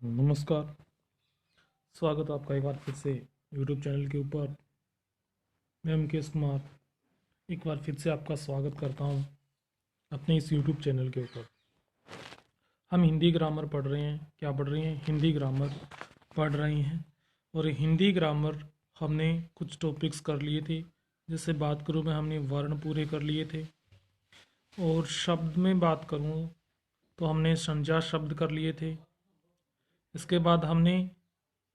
नमस्कार। स्वागत है आपका एक बार फिर से YouTube चैनल के ऊपर। मैं मुकेश कुमार एक बार फिर से आपका स्वागत करता हूं अपने इस YouTube चैनल के ऊपर। हम हिंदी ग्रामर पढ़ रहे हैं। क्या पढ़ रहे हैं? हिंदी ग्रामर पढ़ रहे हैं। और हिंदी ग्रामर हमने कुछ टॉपिक्स कर लिए थे। जैसे बात करूं मैं, हमने वर्ण पूरे कर लिए थे। और शब्द में बात करूं तो हमने संज्ञा शब्द कर लिए थे। इसके बाद हमने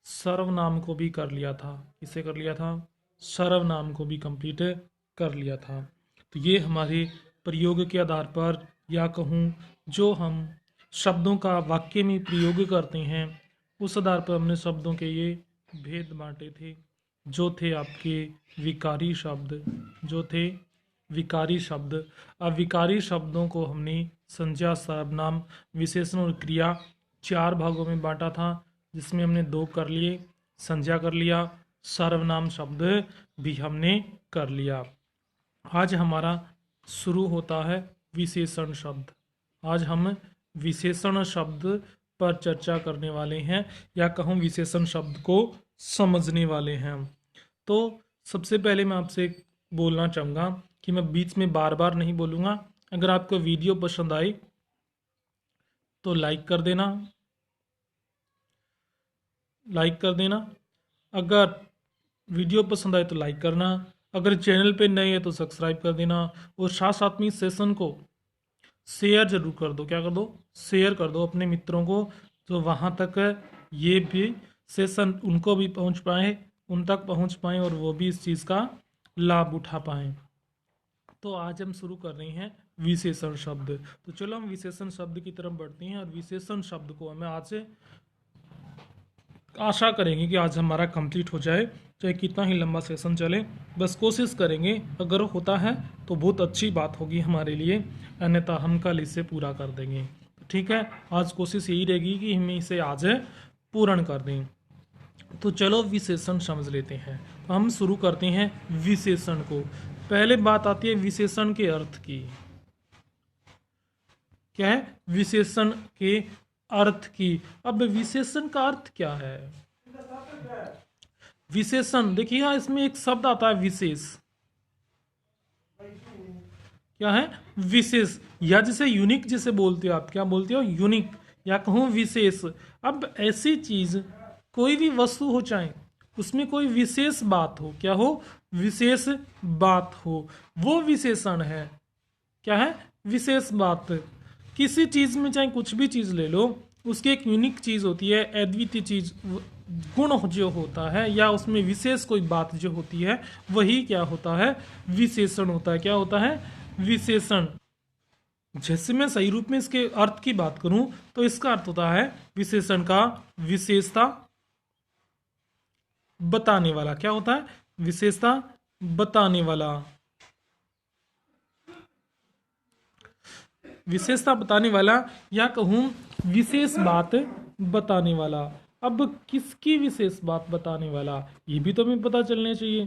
सर्वनाम को भी कर लिया था। किसे कर लिया था? सर्वनाम को भी कंप्लीट कर लिया था। तो ये हमारे प्रयोग के आधार पर, या कहूँ जो हम शब्दों का वाक्य में प्रयोग करते हैं, उस आधार पर हमने शब्दों के ये भेद बांटे थे, जो थे आपके विकारी शब्द। जो थे विकारी शब्द। अब विकारी शब्दों को हमने संज्ञा, सर्वनाम, विशेषण और क्रिया 4 भागों में बांटा था, जिसमें हमने 2 कर लिए। संज्ञा कर लिया, सर्वनाम शब्द भी हमने कर लिया। आज हमारा शुरू होता है विशेषण शब्द। आज हम विशेषण शब्द पर चर्चा करने वाले हैं, या कहूँ विशेषण शब्द को समझने वाले हैं। तो सबसे पहले मैं आपसे बोलना चाहूँगा कि मैं बीच में बार बार नहीं बोलूँगा। अगर आपको वीडियो पसंद आई तो लाइक कर देना। अगर वीडियो पसंद आए तो लाइक करना। अगर चैनल पे नए हैं तो सब्सक्राइब कर देना। और साथ साथ में इस सेशन को शेयर जरूर कर दो। क्या कर दो? शेयर कर दो अपने मित्रों को, जो वहाँ तक ये भी सेशन उनको भी पहुँच पाए, उन तक पहुँच पाए और वो भी इस चीज़ का लाभ उठा पाएँ। तो आज हम शुरू कर रहे हैं विशेषण शब्द। तो चलो हम विशेषण शब्द की तरफ बढ़ते हैं, और विशेषण शब्द को हमें आज से आशा करेंगे कि आज हमारा कंप्लीट हो जाए, चाहे कितना ही लंबा सेशन चले। बस कोशिश करेंगे, अगर होता है तो बहुत अच्छी बात होगी हमारे लिए, अन्यथा हम कल इसे पूरा कर देंगे। ठीक है, आज कोशिश यही रहेगी कि हम इसे आज पूर्ण कर दें। तो चलो विशेषण समझ लेते हैं। तो हम शुरू करते हैं विशेषण को। पहले बात आती है विशेषण के अर्थ की। क्या है? विशेषण के अर्थ की। अब विशेषण का अर्थ क्या है? विशेषण देखिए, हाँ, इसमें एक शब्द आता है विशेष। क्या है? विशेष, या जिसे यूनिक जिसे बोलते हो आप। क्या बोलते हो? यूनिक, या कहूँ विशेष। अब ऐसी चीज, कोई भी वस्तु हो, चाहे उसमें कोई विशेष बात हो। क्या हो? विशेष बात हो, वो विशेषण है। क्या है? विशेष बात। किसी चीज में चाहे कुछ भी चीज ले लो, उसकी एक यूनिक चीज होती है, अद्वितीय चीज, गुण जो होता है, या उसमें विशेष कोई बात जो होती है, वही क्या होता है? विशेषण होता है। क्या होता है? विशेषण। जैसे मैं सही रूप में इसके अर्थ की बात करूं तो इसका अर्थ होता है विशेषण का विशेषता बताने वाला। क्या होता है? विशेषता बताने वाला। विशेषता बताने वाला, या कहूं विशेष बात बताने वाला। अब किसकी विशेष बात बताने वाला, ये भी तो हमें पता चलना चाहिए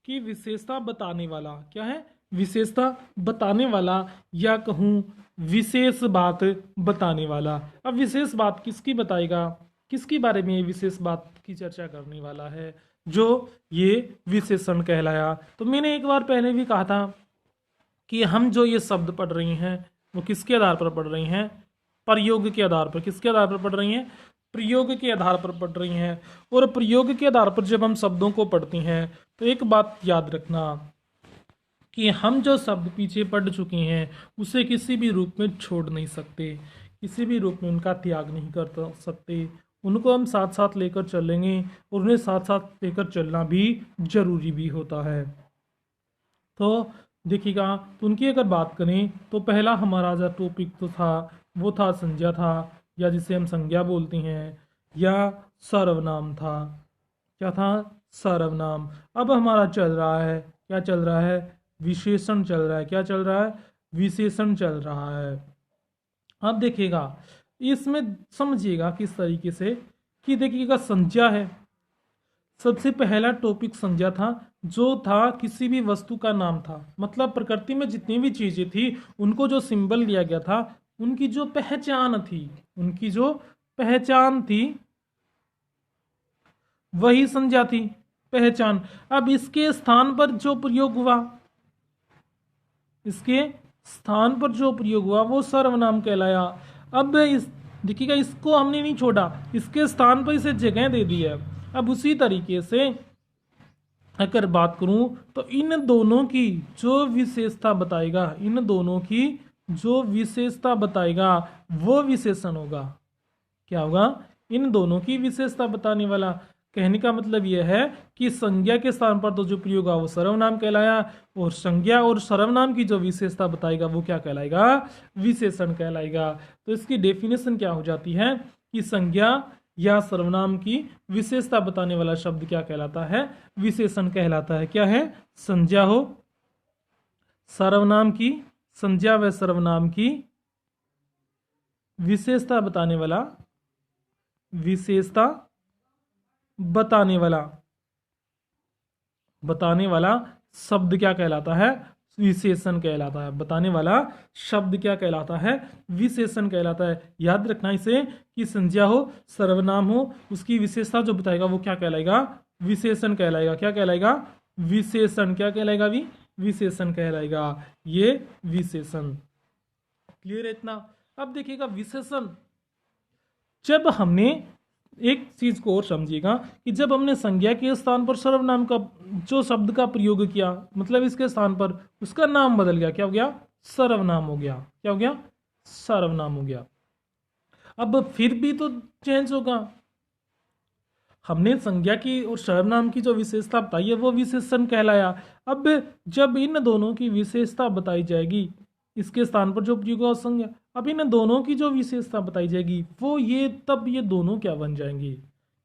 कि विशेषता बताने वाला क्या है? विशेषता बताने वाला, या कहूं विशेष बात बताने वाला। अब विशेष बात किसकी बताएगा? किसके बारे में ये विशेष बात की चर्चा करने वाला है, जो ये विशेषण कहलाया। तो मैंने एक बार पहले भी कहा था कि हम जो ये शब्द पढ़ रहे हैं वो किसके आधार पर पढ़ रही हैं? प्रयोग के आधार पर। किसके आधार पर पढ़ रही हैं? प्रयोग के आधार पर पढ़ रही हैं। और प्रयोग के आधार पर जब हम शब्दों को पढ़ते हैं तो एक बात याद रखना कि हम जो शब्द पीछे पढ़ चुके हैं उसे किसी भी रूप में छोड़ नहीं सकते, किसी भी रूप में उनका त्याग नहीं कर सकते। उनको हम साथ साथ लेकर चलेंगे, और उन्हें साथ साथ लेकर चलना भी जरूरी भी होता है। तो देखिएगा, तो उनकी अगर बात करें तो पहला हमारा जो टॉपिक तो था वो था संज्ञा था, या जिसे हम संज्ञा बोलते हैं, या सर्वनाम था। क्या था? सर्वनाम। अब हमारा चल रहा है, क्या चल रहा है? विशेषण चल रहा है। क्या चल रहा है? विशेषण चल रहा है। अब देखिएगा, इसमें समझिएगा किस तरीके से, कि देखिएगा संज्ञा है। सबसे पहला टॉपिक संज्ञा था, जो था किसी भी वस्तु का नाम था। मतलब प्रकृति में जितनी भी चीजें थी उनको जो सिंबल दिया गया था, उनकी जो पहचान थी, उनकी जो पहचान थी, वही संज्ञा थी, पहचान। अब इसके स्थान पर जो प्रयोग हुआ, इसके स्थान पर जो प्रयोग हुआ वो सर्वनाम कहलाया। अब इस देखिएगा, इसको हमने नहीं छोड़ा, इसके स्थान पर इसे जगह दे दी है। अब उसी तरीके से अगर बात करूं तो इन दोनों की जो विशेषता बताएगा, इन दोनों की जो विशेषता बताएगा वो विशेषण होगा। क्या होगा? इन दोनों की विशेषता बताने वाला। कहने का मतलब यह है कि संज्ञा के स्थान पर तो जो प्रयोग हुआ वो सर्वनाम कहलाया, और संज्ञा और सर्वनाम की जो विशेषता बताएगा वो क्या कहलाएगा? विशेषण कहलाएगा। तो इसकी डेफिनेशन क्या हो जाती है कि संज्ञा या सर्वनाम की विशेषता बताने वाला शब्द क्या कहलाता है? विशेषण कहलाता है। क्या है? संज्ञा हो, सर्वनाम की, संज्ञा व सर्वनाम की विशेषता बताने वाला, विशेषता बताने वाला शब्द क्या कहलाता है? विशेषण कहलाता है। बताने वाला शब्द क्या कहलाता है? विशेषण कहलाता है। याद रखना इसे कि संज्ञा हो, सर्वनाम हो, उसकी विशेषता जो बताएगा वो क्या कहलाएगा? विशेषण कहलाएगा। क्या कहलाएगा? विशेषण। क्या कहलाएगा? भी विशेषण कहलाएगा। ये विशेषण। क्लियर है इतना? अब देखिएगा विशेषण, जब हमने एक चीज को और समझिएगा कि जब हमने संज्ञा के स्थान पर सर्वनाम का जो शब्द का प्रयोग किया, मतलब इसके स्थान पर उसका नाम बदल गया। क्या हो गया? सर्वनाम हो गया। क्या हो गया? सर्वनाम हो गया। अब फिर भी तो चेंज होगा। हमने संज्ञा की और सर्वनाम की जो विशेषता बताई है वो विशेषण कहलाया। अब जब इन दोनों की विशेषता बताई जाएगी, इसके स्थान पर जो प्रयोग हुआ संज्ञा, अब इन दोनों की जो विशेषता बताई जाएगी वो ये, तब ये दोनों क्या बन जाएंगी?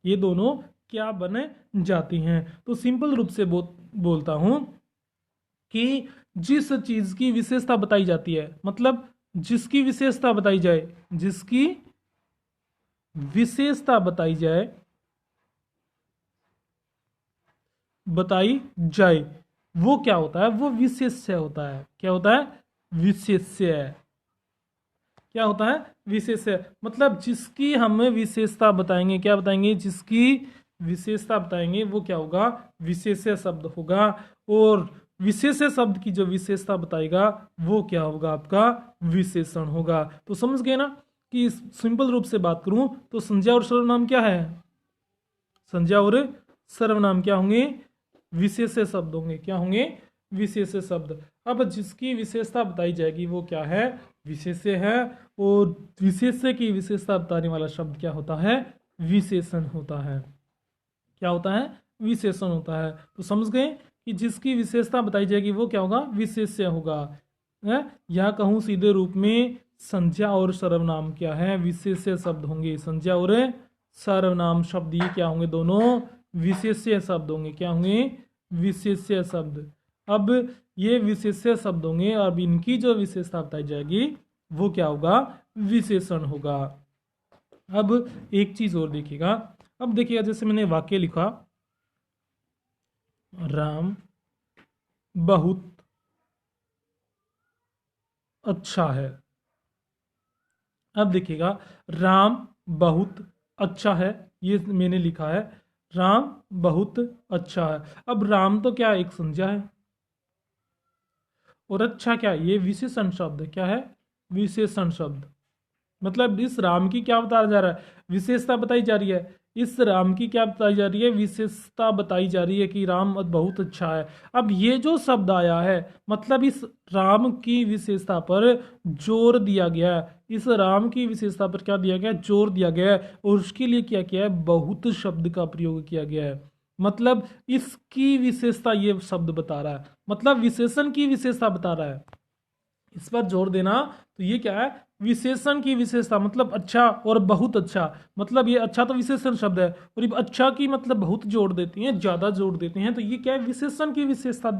ये दोनों क्या बने जाती हैं? तो सिंपल रूप से बोलता हूं कि जिस चीज की विशेषता बताई जाती है, मतलब जिसकी विशेषता बताई जाए, जिसकी विशेषता बताई जाए, वो क्या होता है? वो विशेष्य होता है। क्या होता है? विशेष्य। क्या होता है? विशेष्य। मतलब जिसकी हमें विशेषता बताएंगे, क्या बताएंगे? जिसकी विशेषता बताएंगे वो क्या होगा? विशेष्य शब्द होगा। और विशेष्य शब्द की जो विशेषता बताएगा वो क्या होगा? आपका विशेषण होगा। तो समझ गए ना कि सिंपल रूप से बात करूं तो संज्ञा और सर्वनाम क्या है? संज्ञा और सर्वनाम क्या होंगे? विशेष्य शब्द होंगे। क्या होंगे? विशेष्य शब्द। अब जिसकी विशेषता बताई जाएगी वो क्या है? विशेष्य है। और विशेष्य की विशेषता बताने वाला शब्द क्या होता है? विशेषण होता है। क्या होता है? विशेषण होता है। तो समझ गए कि जिसकी विशेषता बताई जाएगी वो क्या होगा? विशेष्य होगा। या कहूं सीधे रूप में, संज्ञा और सर्वनाम क्या है? विशेष्य शब्द होंगे। संज्ञा और सर्वनाम शब्द ये क्या होंगे? दोनों विशेष्य शब्द होंगे। क्या होंगे? विशेष्य शब्द। अब ये विशेष्य शब्द होंगे, अब इनकी जो विशेषता बताई जाएगी वो क्या होगा? विशेषण होगा। अब एक चीज और देखिएगा। अब देखिएगा, जैसे मैंने वाक्य लिखा, राम बहुत अच्छा है। अब देखिएगा, राम बहुत अच्छा है, ये मैंने लिखा है, राम बहुत अच्छा है। अब राम तो क्या है? एक संज्ञा है। और अच्छा क्या है? ये विशेषण शब्द है। क्या है? विशेषण शब्द। मतलब इस राम की क्या बताया जा रहा है? विशेषता बताई जा रही है। इस राम की क्या बताई जा रही है? विशेषता बताई जा रही है कि राम बहुत अच्छा है। अब ये जो शब्द आया है, मतलब इस राम की विशेषता पर जोर दिया गया है। इस राम की विशेषता पर क्या दिया गया है? जोर दिया गया है। और उसके लिए क्या किया है? बहुत शब्द का प्रयोग किया गया है। मतलब इसकी विशेषता ये शब्द बता रहा है, मतलब विशेषण की विशेषता बता रहा है। इस पर जोर देना, तो ये क्या है? विशेषण की विशेषता, मतलब अच्छा और बहुत अच्छा। मतलब ये अच्छा तो विशेषण शब्द है, और ये अच्छा की मतलब बहुत जोड़ देते हैं, ज्यादा जोड़ देते हैं। तो ये क्या है? विशेषण की विशेषता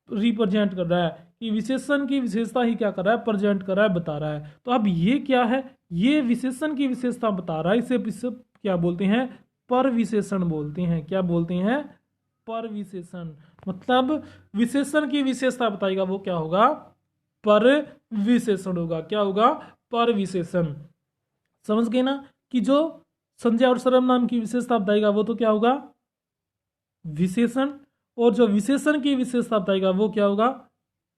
रिप्रेजेंट कर रहा है कि विशेषण की विशेषता ही क्या कर रहा है? प्रेजेंट कर रहा है, बता रहा है। तो अब ये क्या है? ये विशेषण की विशेषता बता रहा है। इसे क्या बोलते हैं? पर विशेषण बोलते हैं। क्या बोलते हैं? पर विशेषण। मतलब विशेषण की विशेषता बताएगा वो क्या होगा? पर विशेषण होगा। क्या होगा? पर विशेषण। समझ गए ना? कि जो संज्ञा और सर्वनाम की विशेषता बताएगा वो तो क्या होगा, विशेषण, और जो विशेषण की विशेषता बताएगा वो क्या होगा,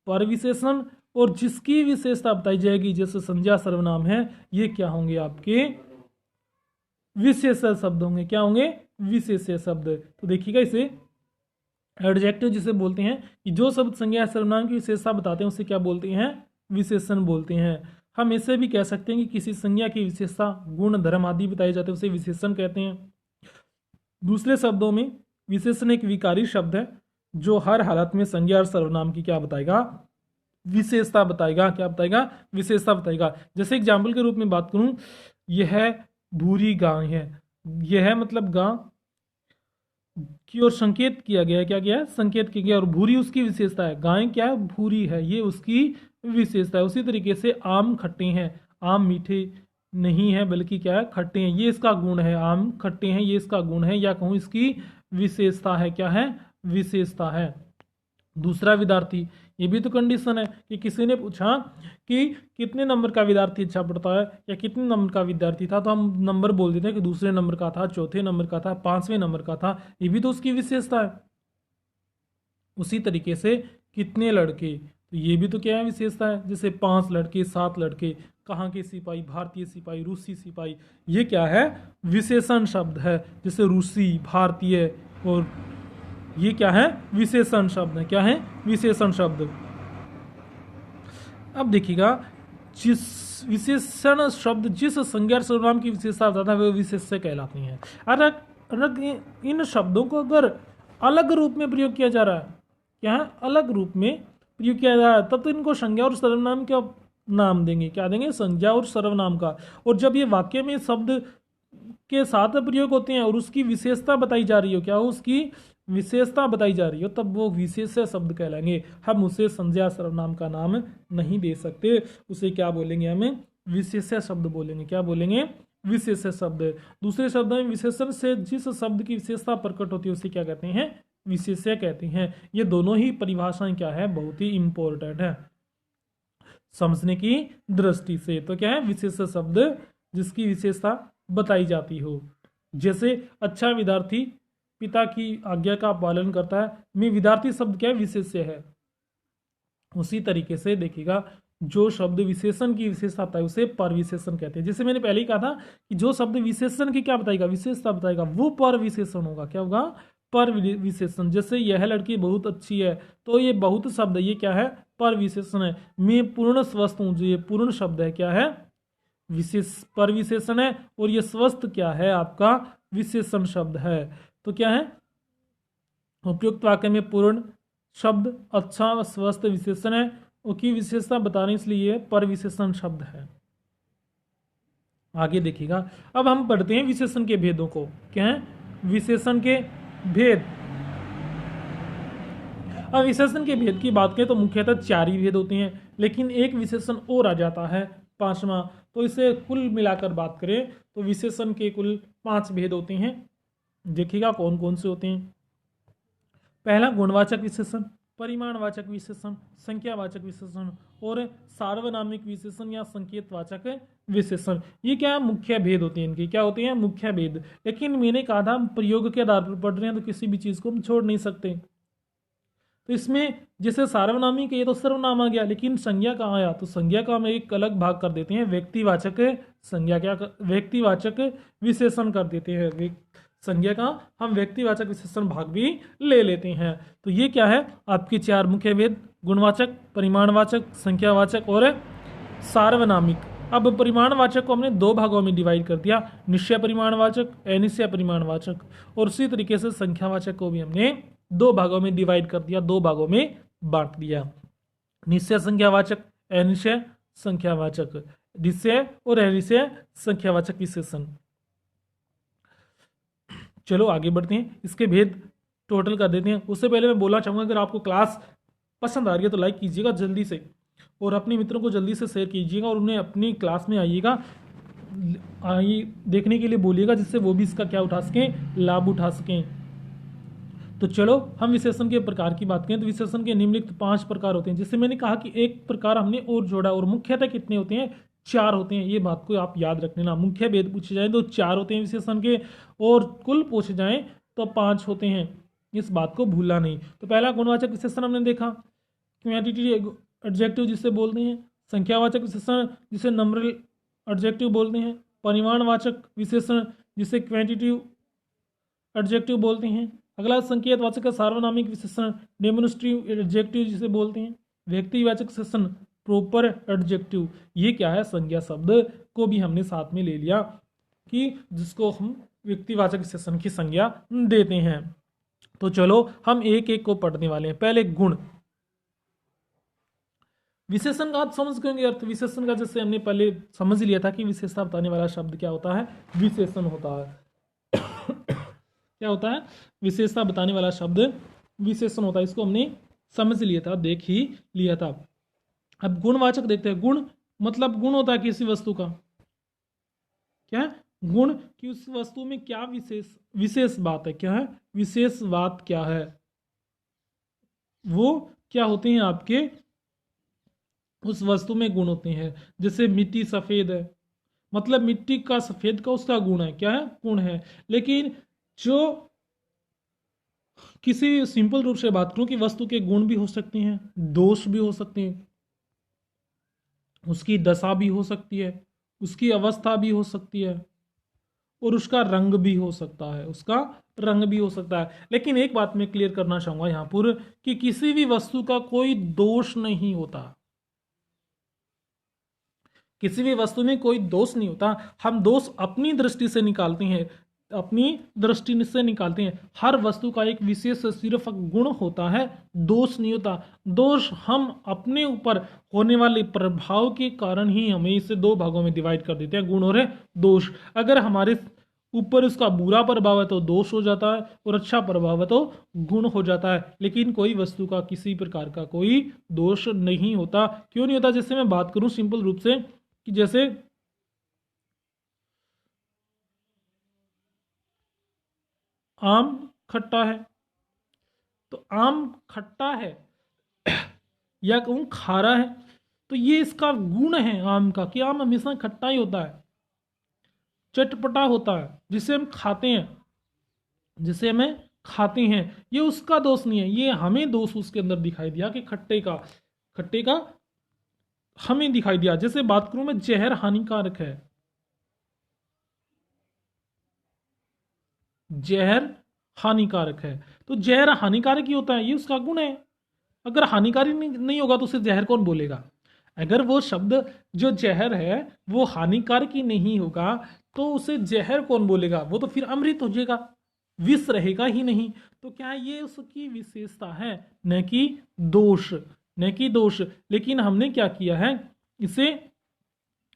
परविशेषण, और जिसकी विशेषता बताई जाएगी जैसे संज्ञा सर्वनाम है, ये क्या होंगे, आपके विशेषण शब्द होंगे। क्या होंगे, विशेषण शब्द। तो देखिएगा इसे एडजेक्टिव जिसे बोलते हैं कि जो शब्द संज्ञा सर्वनाम की विशेषता बताते हैं उसे क्या बोलते हैं, विशेषण बोलते हैं। हम इसे भी कह सकते हैं कि किसी संज्ञा की विशेषता, गुण, धर्म आदि बताए जाते हैं उसे विशेषण कहते हैं। दूसरे शब्दों में विशेषण एक विकारी शब्द है जो हर हालत में संज्ञा और सर्वनाम की क्या बताएगा, विशेषता बताएगा। क्या बताएगा, विशेषता बताएगा। जैसे एग्जाम्पल के रूप में बात करूं, यह भूरी गाय है, यह मतलब गाय की ओर संकेत किया गया है। क्या किया है, संकेत किया गया, और भूरी उसकी विशेषता है। गाय क्या है, भूरी है, ये उसकी विशेषता है। उसी तरीके से आम खट्टे हैं, आम मीठे नहीं है बल्कि क्या है, खट्टे हैं, ये इसका गुण है। आम खट्टे हैं, ये इसका गुण है, या कहूँ इसकी विशेषता है। क्या है, विशेषता है। दूसरा विद्यार्थी, ये भी तो कंडीशन है कि किसी ने पूछा कि कितने नंबर का विद्यार्थी अच्छा पढ़ता है या कितने नंबर का विद्यार्थी था, तो हम नंबर बोल देते हैं कि दूसरे नंबर का था, चौथे नंबर का था, 5वें नंबर का था, ये भी तो उसकी विशेषता है। उसी तरीके से कितने लड़के, तो ये भी तो क्या है, विशेषता है। जैसे 5 लड़के, 7 लड़के, कहाँ के सिपाही, भारतीय सिपाही, रूसी सिपाही, ये क्या है, विशेषण शब्द है। जैसे रूसी, भारतीय, और ये क्या है, विशेषण शब्द है। क्या है, विशेषण शब्द। अब देखिएगा, जिस विशेषण शब्द जिस संज्ञा सर्वनाम की विशेषता बताता है वो विशेष्य कहलाती हैं। अगर इन शब्दों को अगर अलग रूप में प्रयोग किया जा रहा है, क्या है, अलग रूप में प्रयोग किया जा रहा है, तब तो इनको संज्ञा और सर्वनाम का नाम देंगे। क्या देंगे, संज्ञा और सर्वनाम का। और जब ये वाक्य में शब्द के साथ प्रयोग होते हैं और उसकी विशेषता बताई जा रही हो, क्या हो, उसकी विशेषता बताई जा रही हो, तब वो विशेष्य शब्द कहलाएंगे। हम उसे संज्ञा सर्वनाम का नाम नहीं दे सकते, उसे क्या बोलेंगे, हमें विशेष्य शब्द बोलेंगे। क्या बोलेंगे, विशेष्य शब्द। दूसरे शब्दों में विशेषण से जिस शब्द की विशेषता प्रकट होती है उसे क्या कहते हैं, विशेष्य कहते हैं। ये दोनों ही परिभाषाएं क्या है, बहुत ही इंपॉर्टेंट है समझने की दृष्टि से। तो क्या है, विशेष्य शब्द जिसकी विशेषता बताई जाती हो। जैसे अच्छा विद्यार्थी पिता की आज्ञा का पालन करता है, में विद्यार्थी शब्द क्या है, विशेष्य है। उसी तरीके से देखिएगा, जो शब्द विशेषण की विशेषता बताए उसे परविशेषण कहते हैं। जैसे मैंने पहले ही कहा था कि जो शब्द विशेषण की क्या बताएगा, विशेषता बताएगा, वो परविशेषण होगा। क्या होगा, परविशेषण। जैसे यह लड़की बहुत अच्छी है, तो ये बहुत शब्द है, ये क्या है, परविशेषण है। मैं पूर्ण स्वस्थ हूँ, जो ये पूर्ण शब्द है, क्या है, विशेष परविशेषण है। और ये स्वस्थ क्या है, आपका विशेषण शब्द है। तो क्या है, उपयुक्त वाक्य में पूर्ण शब्द अच्छा व स्वस्थ विशेषण है, उसकी विशेषता बताने इसलिए परविशेषण शब्द है। आगे देखिएगा, अब हम पढ़ते हैं विशेषण के भेदों को। क्या है, विशेषण के भेद। अब विशेषण के भेद की बात करें तो मुख्यतः 4 ही भेद होते हैं, लेकिन एक विशेषण और आ जाता है, 5वां। तो इसे कुल मिलाकर बात करें तो विशेषण के कुल 5 भेद होते हैं। देखिएगा कौन कौन से होते हैं। पहला, गुणवाचक विशेषण, परिमाणवाचक विशेषण, संख्यावाचक विशेषण और सार्वनामिक विशेषण या संकेतवाचक विशेषण। ये क्या मुख्य भेद होते हैं इनके, क्या होते हैं, मुख्य भेद। लेकिन मैंने कहा था हम प्रयोग के आधार पर पढ़ रहे हैं तो किसी भी चीज को हम छोड़ नहीं सकते। तो इसमें जैसे सार्वनामिक है तो सर्वनाम आ गया, लेकिन संज्ञा कहाँ आया, तो संज्ञा का हम एक अलग भाग कर देते हैं, व्यक्तिवाचक संज्ञा। क्या व्यक्तिवाचक विशेषण कर देते हैं, संज्ञा का हम व्यक्तिवाचक विशेषण भाग भी ले लेते हैं। तो ये क्या है, आपके 4 मुख्य भेद, गुणवाचक, परिमाणवाचक, संख्यावाचक और सार्वनामिक। अब परिमाणवाचक को हमने 2 भागों में डिवाइड कर दिया, निश्चय परिमाणवाचक, अनिश्चय परिमाणवाचक। और उसी तरीके से संख्यावाचक को भी हमने 2 भागों में डिवाइड कर दिया, 2 भागों में बांट दिया, निश्चय संख्यावाचक, अनिश्चय संख्यावाचक, निश्चय और अनिश्चय संख्यावाचक विशेषण। चलो आगे बढ़ते हैं, इसके भेद टोटल कर देते हैं। उससे पहले मैं बोलना चाहूँगा, अगर आपको क्लास पसंद आ रही है तो लाइक कीजिएगा जल्दी से, और अपने मित्रों को जल्दी से शेयर कीजिएगा, और उन्हें अपनी क्लास में आइएगा, देखने के लिए बोलिएगा, जिससे वो भी इसका क्या उठा सकें, लाभ उठा सकें। तो चलो हम विशेषण के प्रकार की बात करें तो विशेषण के निम्नलिखित 5 प्रकार होते हैं। जैसे मैंने कहा कि एक प्रकार हमने और जोड़ा, और मुख्यतः कितने होते हैं, 4 होते हैं, ये बात को आप याद रख लेना। मुख्य भेद पूछे जाए तो 4 होते हैं विशेषण के, और कुल पूछे जाए तो 5 होते हैं, इस बात को भूलना नहीं। तो पहला गुणवाचक विशेषण हमने देखा, क्वांटिटेटिव एडजेक्टिव जिसे बोलते हैं, संख्यावाचक विशेषण जिसे नंबरल एडजेक्टिव बोलते हैं, परिमाणवाचक विशेषण जिसे क्वांटिटेटिव एडजेक्टिव बोलते हैं। अगला संकेतवाचक का सार्वनामिक विशेषण डेमोन्स्ट्रेटिव एडजेक्टिव जिसे बोलते हैं। व्यक्तिवाचक विशेषण प्रॉपर एडजेक्टिव, ये क्या है, संज्ञा शब्द को भी हमने साथ में ले लिया कि जिसको हम व्यक्तिवाचक विशेषण की संज्ञा देते हैं। तो चलो हम एक एक को पढ़ने वाले हैं। पहले गुण। विशेषण का आप समझ गए अर्थ। विशेषण का जैसे हमने पहले समझ लिया था कि विशेषता बताने वाला शब्द क्या होता है, विशेषण होता है। क्या होता है, विशेषता बताने वाला शब्द विशेषण होता है, इसको हमने समझ लिया था, देख ही लिया था। अब गुणवाचक देखते हैं। गुण मतलब गुण होता है किसी वस्तु का, क्या है, गुण कि उस वस्तु में क्या विशेष बात है, क्या है, विशेष बात क्या है, वो क्या होते हैं आपके उस वस्तु में गुण होते हैं। जैसे मिट्टी सफेद है, मतलब मिट्टी का सफेद का उसका गुण है, क्या है, गुण है। लेकिन जो किसी सिंपल रूप से बात करूं कि वस्तु के गुण भी हो सकते हैं, दोष भी हो सकते हैं, उसकी दशा भी हो सकती है, उसकी अवस्था भी हो सकती है, और उसका रंग भी हो सकता है, उसका रंग भी हो सकता है। लेकिन एक बात मैं क्लियर करना चाहूंगा यहां पर कि किसी भी वस्तु का कोई दोष नहीं होता, किसी भी वस्तु में कोई दोष नहीं होता। हम दोष अपनी दृष्टि से निकालते हैं, अपनी दृष्टि से निकालते हैं। हर वस्तु का एक विशेष सिर्फ गुण होता है, दोष नहीं होता। दोष हम अपने ऊपर होने वाले प्रभाव के कारण ही हमें इसे दो भागों में डिवाइड कर देते हैं, गुण और दोष। अगर हमारे ऊपर उसका बुरा प्रभाव है तो दोष हो जाता है, और अच्छा प्रभाव है तो गुण हो जाता है। लेकिन कोई वस्तु का किसी प्रकार का कोई दोष नहीं होता। क्यों नहीं होता? जैसे मैं बात करूं सिंपल रूप से कि जैसे आम खट्टा है, तो आम खट्टा है या कहूं खारा है, तो ये इसका गुण है आम का कि आम हमेशा खट्टा ही होता है, चटपटा होता है, जिसे हम खाते हैं, जिसे हमें खाते हैं। ये उसका दोष नहीं है, ये हमें दोष उसके अंदर दिखाई दिया कि खट्टे का हमें दिखाई दिया। जैसे बात करूं मैं, जहर हानिकारक है, जहर हानिकारक है, तो जहर हानिकारक ही होता है, ये उसका गुण है। अगर हानिकारक नहीं होगा तो उसे जहर कौन बोलेगा? अगर वो शब्द जो जहर है वो हानिकारक ही नहीं होगा तो उसे जहर कौन बोलेगा? वो तो फिर अमृत हो जाएगा, विष रहेगा ही नहीं। तो क्या ये उसकी विशेषता है, न कि दोष, न कि दोष। लेकिन हमने क्या किया है, इसे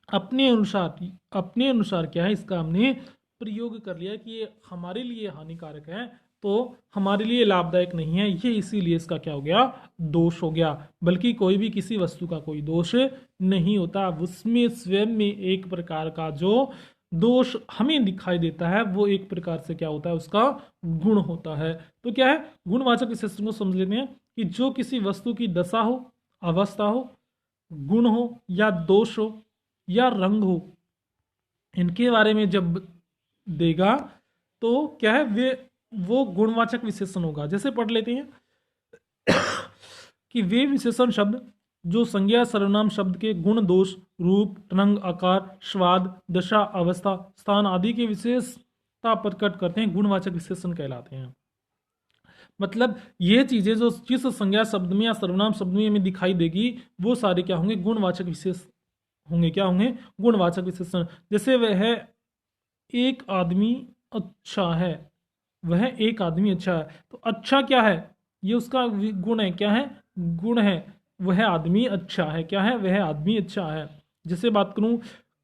अपने अनुसार क्या है, इसका हमने प्रयोग कर लिया कि ये हमारे लिए हानिकारक है तो हमारे लिए लाभदायक नहीं है, ये इसीलिए इसका क्या हो गया, दोष हो गया। बल्कि कोई भी किसी वस्तु का कोई दोष नहीं होता, उसमें स्वयं में एक प्रकार का जो दोष हमें दिखाई देता है वो एक प्रकार से क्या होता है, उसका गुण होता है। तो क्या है, गुणवाचक विशेषण को समझ लेते हैं कि जो किसी वस्तु की दशा हो, अवस्था हो, गुण हो या दोष हो या रंग हो, इनके बारे में जब देगा तो क्या है, वो गुणवाचक विशेषण होगा। जैसे पढ़ लेते हैं कि वे विशेषण शब्द जो संज्ञा सर्वनाम शब्द के गुण, दोष, रूप, रंग, आकार, स्वाद, दशा, अवस्था, स्थान आदि की विशेषता प्रकट करते हैं, गुणवाचक विशेषण कहलाते हैं। मतलब ये चीजें जो जिस संज्ञा शब्द में या सर्वनाम शब्द में हमें दिखाई देगी वो सारे क्या होंगे, गुणवाचक विशेष होंगे। क्या होंगे, गुणवाचक विशेषण। जैसे वह एक आदमी अच्छा है, वह एक आदमी अच्छा है, तो अच्छा क्या है, ये उसका गुण है, क्या है, गुण है। वह आदमी अच्छा है, क्या है, वह आदमी अच्छा है। जैसे बात करूं,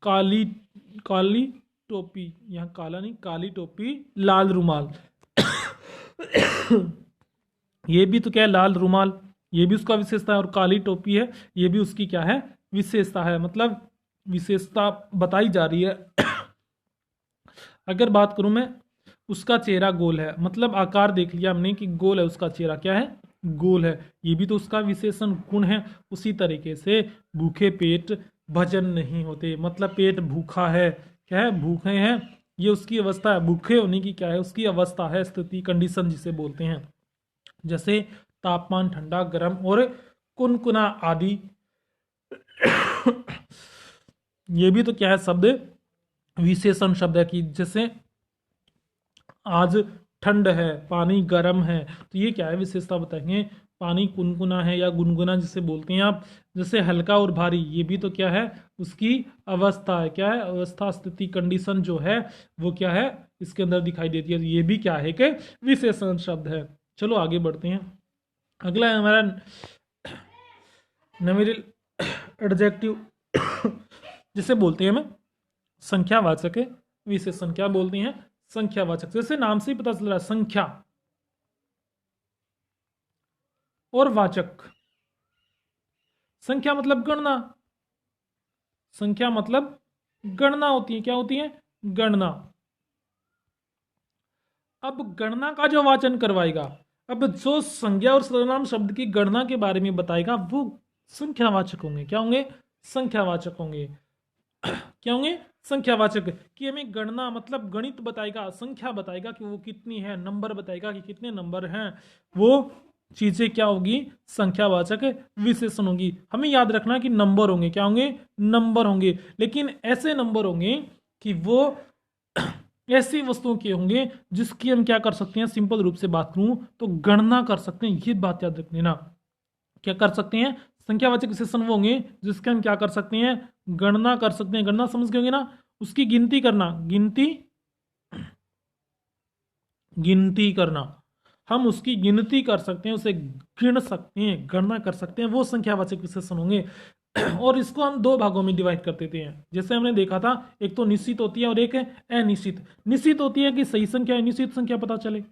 काली टोपी, यहाँ काला नहीं, काली टोपी, लाल रुमाल ये भी तो क्या है, लाल रुमाल, ये भी उसका विशेषता है, और काली टोपी है, ये भी उसकी क्या है, विशेषता है। मतलब विशेषता बताई जा रही है। अगर बात करूं मैं, उसका चेहरा गोल है, मतलब आकार देख लिया हमने कि गोल है उसका चेहरा, क्या है, गोल है, ये भी तो उसका विशेषण गुण है। उसी तरीके से भूखे पेट भजन नहीं होते, मतलब पेट भूखा है, क्या है, भूखे हैं, ये उसकी अवस्था है, भूखे होने की क्या है, उसकी अवस्था है, स्थिति, कंडीशन जिसे बोलते हैं। जैसे तापमान ठंडा, गर्म और कुनकुना आदि। ये भी तो क्या है, शब्द विशेषण शब्द है, कि जैसे आज ठंड है, पानी गर्म है, तो ये क्या है, विशेषता बताएंगे। पानी कुनकुना है या गुनगुना जिसे बोलते हैं आप। जैसे हल्का और भारी, ये भी तो क्या है, उसकी अवस्था है, क्या है, अवस्था, स्थिति, कंडीशन जो है वो क्या है, इसके अंदर दिखाई देती है। तो ये भी क्या है कि विशेषण शब्द है। चलो आगे बढ़ते हैं। अगला है हमारा नॉमिनल एडजेक्टिव, जिसे बोलते हैं हमें संख्यावाचक है विशेषण। क्या बोलते हैं, संख्यावाचक। जैसे नाम से ही पता चल रहा है, संख्या और वाचक। संख्या मतलब गणना, संख्या मतलब गणना होती है, क्या होती है, गणना। अब गणना का जो वाचन करवाएगा, अब जो संज्ञा और सर्वनाम शब्द की गणना के बारे में बताएगा वो संख्यावाचक होंगे। क्या होंगे, संख्यावाचक होंगे। क्या होंगे, संख्यावाचक। कि हमें गणना मतलब गणित बताएगा, संख्या बताएगा कि वो कितनी है, नंबर बताएगा कि कितने नंबर हैं, वो चीजें क्या होगी, संख्यावाचक विशेषण होगी। हमें याद रखना कि नंबर होंगे, क्या होंगे, नंबर होंगे, लेकिन ऐसे नंबर होंगे कि वो ऐसी वस्तुओं के होंगे जिसकी हम क्या कर सकते हैं, सिंपल रूप से बात करूं तो गणना कर सकते हैं। ये बात याद रख लेना, क्या कर सकते हैं, संख्यावाचक विशेषण वो होंगे जिसके हम क्या कर सकते हैं, गणना कर सकते हैं। गणना समझ गए होंगे ना, उसकी गिनती करना, गिनती, गिनती करना, हम उसकी गिनती कर सकते हैं, उसे गिन सकते हैं, गणना कर सकते हैं, वो संख्यावाचक विशेषण होंगे। और इसको हम दो भागों में डिवाइड कर देते हैं। जैसे हमने देखा था, एक तो निश्चित होती है और एक है अनिश्चित। निश्चित होती है कि सही संख्या अनिश्चित संख्या पता चले,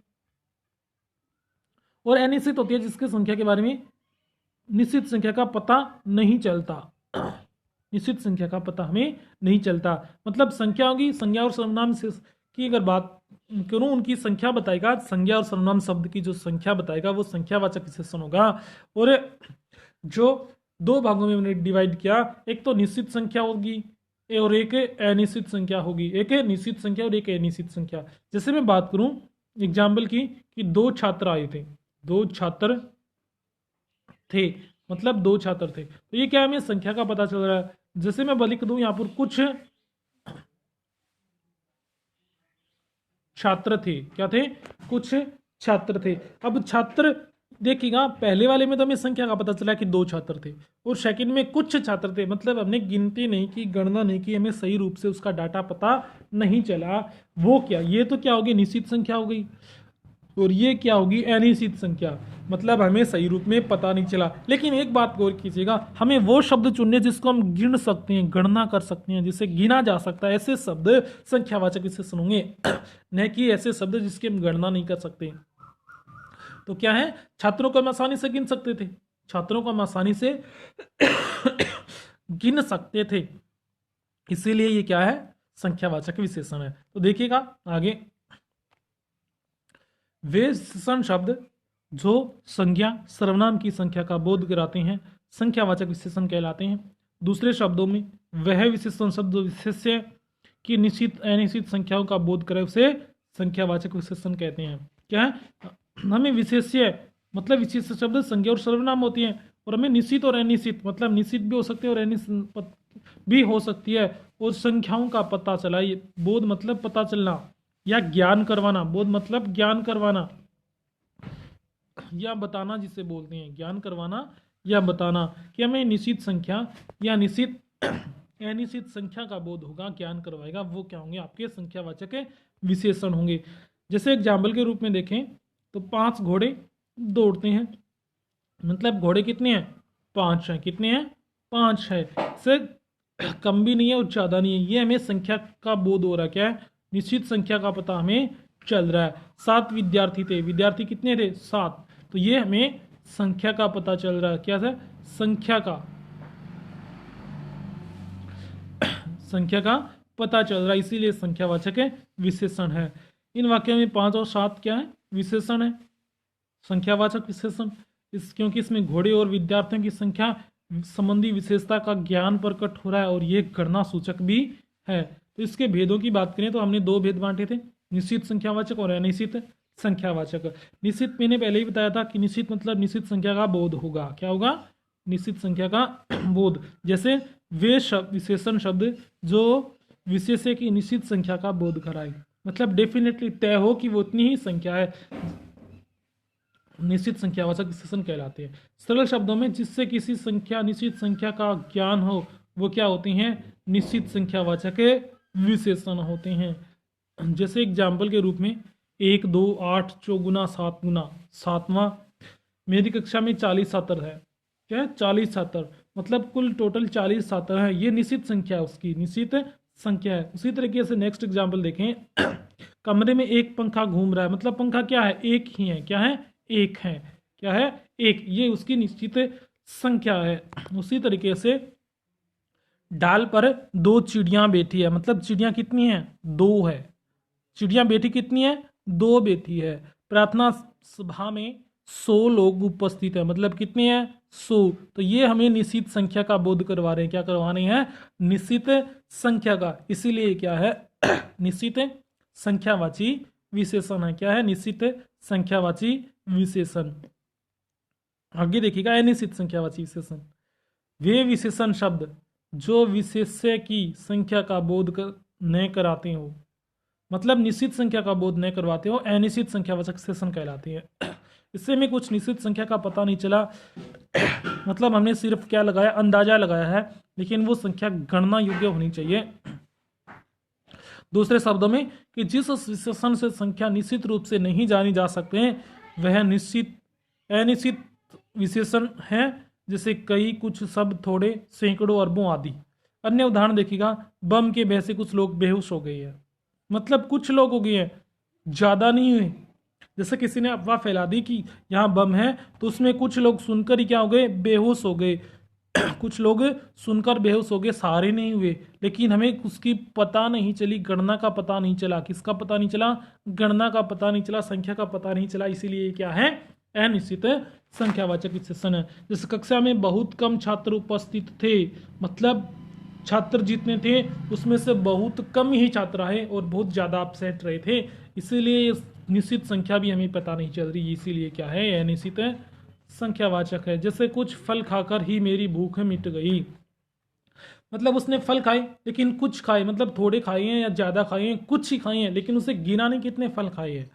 और अनिश्चित होती है जिसके संख्या के बारे में निश्चित संख्या का पता नहीं चलता। निश्चित संख्या का पता हमें नहीं चलता, मतलब संख्या होगी, संज्ञा और सर्वनाम से की अगर बात करूं, उनकी संख्या बताएगा, संज्ञा और सर्वनाम शब्द की जो संख्या बताएगा वो संख्यावाचक विशेषण होगा। और जो दो भागों में हमने डिवाइड किया, एक तो निश्चित संख्या होगी और एक अनिश्चित संख्या होगी, एक निश्चित संख्या और एक अनिश्चित संख्या। जैसे मैं बात करूं एग्जाम्पल की, कि दो छात्र आए थे, दो छात्र थे, मतलब दो छात्र थे, तो ये क्या हमें संख्या का पता चल रहा है। जैसे मैं लिख दूं यहां पर कुछ छात्र थे, क्या थे, कुछ छात्र थे। अब छात्र देखिएगा, पहले वाले में तो हमें संख्या का पता चला कि दो छात्र थे, और सेकंड में कुछ छात्र थे, मतलब हमने गिनती नहीं की, गणना नहीं की, हमें सही रूप से उसका डाटा पता नहीं चला। वो क्या, ये तो क्या होगी, निश्चित संख्या हो गई, और ये क्या होगी, अनिश्चित संख्या, मतलब हमें सही रूप में पता नहीं चला। लेकिन एक बात गौर कीजिएगा, हमें वो शब्द चुनने जिसको हम गिन सकते हैं, गणना कर सकते हैं, जिसे गिना जा सकता है, ऐसे शब्द संख्यावाचक विशेषण होंगे, न कि ऐसे शब्द जिसकी हम गणना नहीं कर सकते। तो क्या है, छात्रों को हम आसानी से गिन सकते थे, छात्रों को हम आसानी से गिन सकते थे, इसीलिए ये क्या है, संख्यावाचक विशेषण है। तो देखिएगा आगे, वे विशेषण शब्द जो संज्ञा सर्वनाम की संख्या का बोध कराते हैं संख्यावाचक विशेषण कहलाते हैं। दूसरे शब्दों में वह विशेषण शब्द विशेष्य की निश्चित अनिश्चित संख्याओं का बोध करे उसे संख्यावाचक विशेषण कहते हैं। क्या है, हमें विशेष्य मतलब विशेष शब्द संज्ञा और सर्वनाम होती हैं, और हमें निश्चित और अनिश्चित मतलब निश्चित भी हो सकते हैं और अनिश्चित भी हो सकती है, और संख्याओं का पता चला, ये बोध मतलब पता चलना या ज्ञान करवाना, बोध मतलब ज्ञान करवाना या बताना, जिसे बोलते हैं ज्ञान करवाना या बताना, कि हमें निश्चित संख्या या निश्चित अनिश्चित संख्या का बोध होगा, ज्ञान करवाएगा, वो क्या होंगे, आपके संख्यावाचक विशेषण होंगे। जैसे एग्जाम्पल के रूप में देखें तो 5 घोड़े दौड़ते हैं, मतलब घोड़े कितने हैं, 5 हैं, कितने हैं, 5 है, से कम भी नहीं है और ज़्यादा नहीं है, ये हमें संख्या का बोध हो रहा है, क्या है, निश्चित संख्या का पता हमें चल रहा है। 7 विद्यार्थी थे, विद्यार्थी कितने थे, 7, तो ये हमें संख्या का पता चल रहा है, क्या है, संख्या का, संख्या का पता चल रहा है, इसीलिए संख्यावाचक विशेषण है। इन वाक्यों में 5 और 7 क्या है, विशेषण है, संख्यावाचक विशेषण, क्योंकि इसमें घोड़े और विद्यार्थियों की संख्या संबंधी विशेषता का ज्ञान प्रकट हो रहा है और ये गणना सूचक भी है। तो इसके भेदों की बात करें तो हमने दो भेद बांटे थे, निश्चित संख्यावाचक और अनिश्चित संख्यावाचक। निश्चित मैंने पहले ही बताया था कि निश्चित मतलब निश्चित संख्या का बोध होगा। क्या होगा? निश्चित संख्या का बोध। जैसे वे शब्द, विशेषण शब्द जो विशेष्य की निश्चित संख्या का बोध कराए, मतलब डेफिनेटली तय हो कि वो उतनी ही संख्या है, निश्चित संख्यावाचक विशेषण कहलाते हैं। सरल शब्दों में जिससे किसी संख्या निश्चित संख्या का ज्ञान हो वो क्या होती हैं? निश्चित संख्यावाचक विशेषण होते हैं। जैसे एग्जाम्पल के रूप में 1, 2, 8, चौगुना 7 गुना 7वां। मेरी कक्षा में 40 छात्र है। क्या है? 40 छात्र, मतलब कुल टोटल 40 छात्र है। ये निश्चित संख्या है, उसकी निश्चित संख्या है। उसी तरीके से नेक्स्ट एग्जाम्पल देखें, कमरे में एक पंखा घूम रहा है, मतलब पंखा क्या है? एक ही है। क्या है? एक है। क्या है? एक। ये उसकी निश्चित संख्या है। उसी तरीके से डाल पर 2 चिड़ियां बैठी है, मतलब चिड़ियां कितनी है? 2 है। चिड़ियां बैठी कितनी है? 2 बैठी है। प्रार्थना सभा में 100 लोग उपस्थित है, मतलब कितनी है? 100। तो ये हमें निश्चित संख्या का बोध करवा रहे हैं। क्या करवा रहे हैं? निश्चित संख्या का। इसीलिए क्या है? निश्चित संख्यावाची विशेषण है। क्या है? निश्चित संख्यावाची विशेषण। आगे देखिएगा, अनिश्चित संख्यावाची विशेषण। वे विशेषण शब्द जो विशेष्य की संख्या का बोध न कराते हो, मतलब निश्चित संख्या का बोध न करवाते हो, अनिश्चित संख्यावाचक विशेषण कहलाते हैं। इससे में कुछ निश्चित संख्या का पता नहीं चला, मतलब हमने सिर्फ क्या लगाया? अंदाजा लगाया है, लेकिन वो संख्या गणना योग्य होनी चाहिए। दूसरे शब्दों में कि जिस विशेषण से संख्या निश्चित रूप से नहीं जानी जा सकते हैं वह निश्चित अनिश्चित विशेषण है। जैसे कई, कुछ, सब, थोड़े, सैकड़ों, अरबों आदि। अन्य उदाहरण देखिएगा, बम के भय से कुछ लोग बेहोश हो गए हैं, मतलब कुछ लोग हो गए हैं, ज्यादा नहीं हुए। जैसे किसी ने अफवाह फैला दी कि यहाँ बम है, तो उसमें कुछ लोग सुनकर ही क्या हो गए? बेहोश हो गए। कुछ लोग सुनकर बेहोश हो गए, सारे नहीं हुए, लेकिन हमें उसकी पता नहीं चली, गणना का पता नहीं चला। किसका पता नहीं चला? गणना का पता नहीं चला, संख्या का पता नहीं चला। इसीलिए क्या है? अनिश्चित संख्यावाचक विशेषण है। जैसे कक्षा में बहुत कम छात्र उपस्थित थे, मतलब छात्र जितने थे उसमें से बहुत कम ही छात्र आए और बहुत ज्यादा अपसेट रहे थे, इसीलिए निश्चित संख्या भी हमें पता नहीं चल रही। इसीलिए क्या है? अनिश्चित संख्यावाचक है। जैसे कुछ फल खाकर ही मेरी भूख मिट गई, मतलब उसने फल खाए लेकिन कुछ खाए, मतलब थोड़े खाए हैं या ज्यादा खाए हैं, कुछ ही खाए हैं, लेकिन उसे गिना नहीं कितने फल खाए हैं।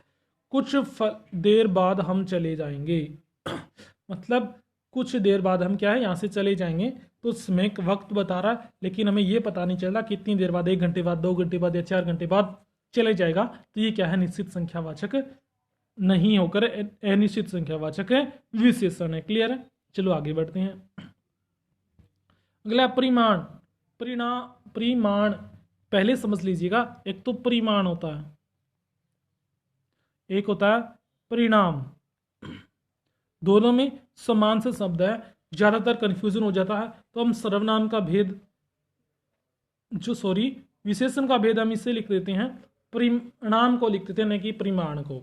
कुछ देर बाद हम चले जाएंगे मतलब कुछ देर बाद हम क्या है? यहाँ से चले जाएंगे, तो उसमें वक्त बता रहा है, लेकिन हमें ये पता नहीं चल रहा कितनी देर बाद, 1 घंटे बाद, 2 घंटे बाद या 4 घंटे बाद चले जाएगा। तो ये क्या है? निश्चित संख्यावाचक नहीं होकर अनिश्चित संख्यावाचक विशेषण है। क्लियर है? चलो आगे बढ़ते हैं। अगला परिमाण। परिमाण पहले समझ लीजिएगा, एक तो परिमाण होता है, एक होता है परिणाम। दोनों में समान से शब्द है, ज्यादातर कंफ्यूजन हो जाता है, तो हम सर्वनाम का भेद विशेषण का भेद हम इससे लिख देते हैं, परिणाम को लिख देते हैं, न कि परिमाण को,